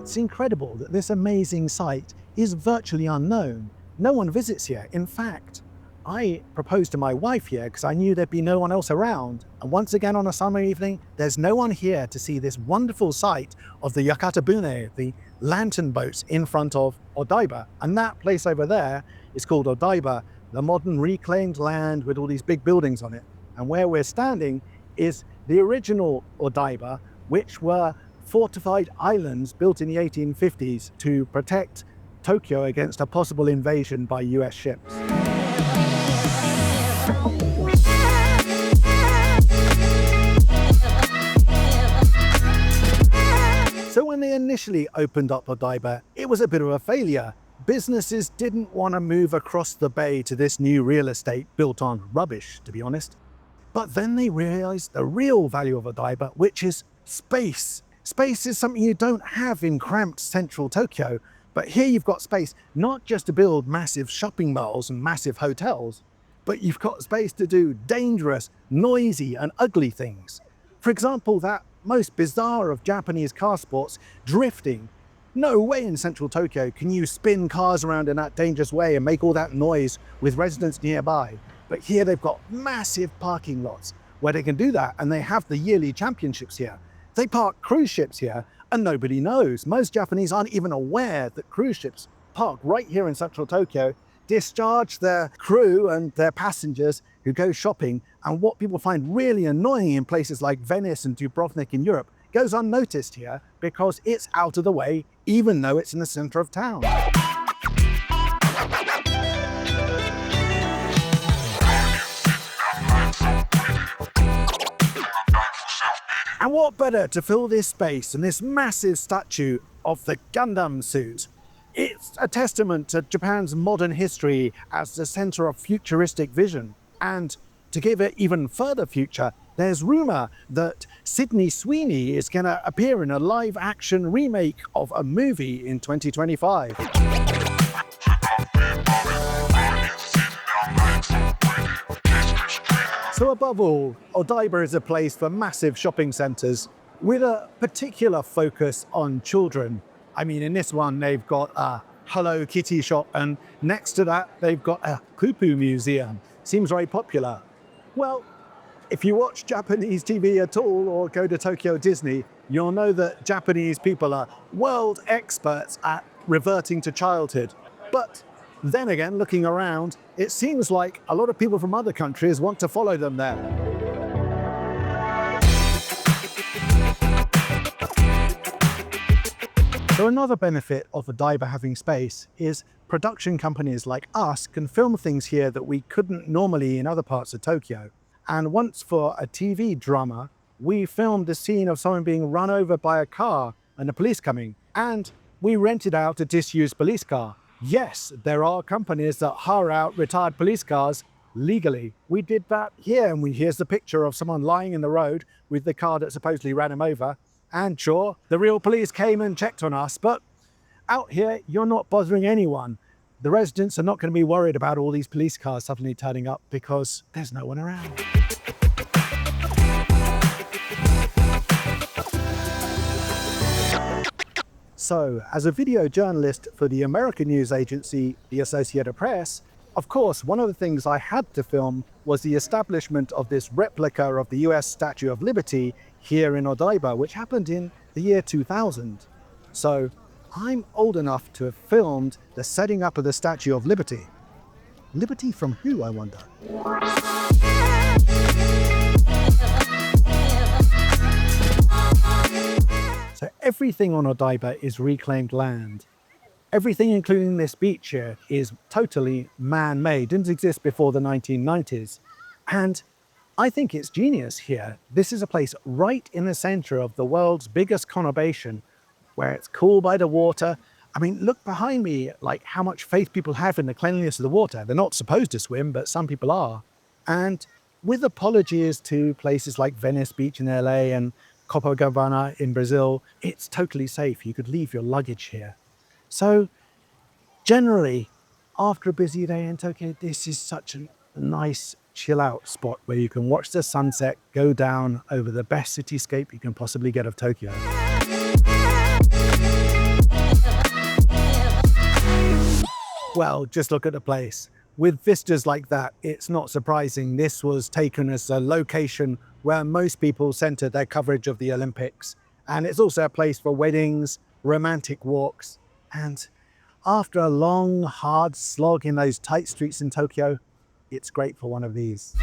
It's incredible that this amazing site is virtually unknown. No one visits here. In fact, I proposed to my wife here because I knew there'd be no one else around. And once again on a summer evening, there's no one here to see this wonderful sight of the yakatabune, the lantern boats in front of Odaiba. And that place over there is called Odaiba, the modern reclaimed land with all these big buildings on it. And where we're standing is the original Odaiba, which were fortified islands built in the 1850s to protect Tokyo against a possible invasion by US ships. So when they initially opened up Odaiba, it was a bit of a failure. Businesses didn't want to move across the bay to this new real estate built on rubbish, to be honest. But then they realized the real value of Odaiba, which is space. Space is something you don't have in cramped central Tokyo, but here you've got space not just to build massive shopping malls and massive hotels, but you've got space to do dangerous, noisy and ugly things. For example, that most bizarre of Japanese car sports, drifting. No way in central Tokyo can you spin cars around in that dangerous way and make all that noise with residents nearby. But here they've got massive parking lots where they can do that, and they have the yearly championships here. They park cruise ships here and nobody knows. Most Japanese aren't even aware that cruise ships park right here in central Tokyo, discharge their crew and their passengers who go shopping, and what people find really annoying in places like Venice and Dubrovnik in Europe goes unnoticed here because it's out of the way, even though it's in the center of town. And what better to fill this space than this massive statue of the Gundam suit? It's a testament to Japan's modern history as the center of futuristic vision. And to give it even further future, there's rumor that Sydney Sweeney is going to appear in a live-action remake of a movie in 2025. So above all, Odaiba is a place for massive shopping centres with a particular focus on children. I mean, in this one, they've got a Hello Kitty shop, and next to that, they've got a Kupu museum. Seems very popular. Well, if you watch Japanese TV at all or go to Tokyo Disney, you'll know that Japanese people are world experts at reverting to childhood. But then again, looking around, it seems like a lot of people from other countries want to follow them there. So another benefit of Odaiba having space is production companies like us can film things here that we couldn't normally in other parts of Tokyo. And once for a TV drama, we filmed the scene of someone being run over by a car and the police coming, and we rented out a disused police car. Yes, there are companies that hire out retired police cars legally. We did that here, and here's the picture of someone lying in the road with the car that supposedly ran him over. And sure, the real police came and checked on us, but out here, you're not bothering anyone. The residents are not going to be worried about all these police cars suddenly turning up because there's no one around. So, as a video journalist for the American news agency, the Associated Press, of course, one of the things I had to film was the establishment of this replica of the US Statue of Liberty here in Odaiba, which happened in the year 2000. So, I'm old enough to have filmed the setting up of the Statue of Liberty. Liberty from who, I wonder? So everything on Odaiba is reclaimed land. Everything, including this beach here, is totally man-made, didn't exist before the 1990s. And I think it's genius here. This is a place right in the center of the world's biggest conurbation, where it's cool by the water. I mean, look behind me, like how much faith people have in the cleanliness of the water. They're not supposed to swim, but some people are. And with apologies to places like Venice Beach in LA and Copacabana in Brazil, it's totally safe. You could leave your luggage here. So generally, after a busy day in Tokyo, this is such a nice chill out spot where you can watch the sunset go down over the best cityscape you can possibly get of Tokyo. Well, just look at the place. With vistas like that, it's not surprising this was taken as a location where most people centered their coverage of the Olympics. And it's also a place for weddings, romantic walks, and after a long, hard slog in those tight streets in Tokyo, it's great for one of these.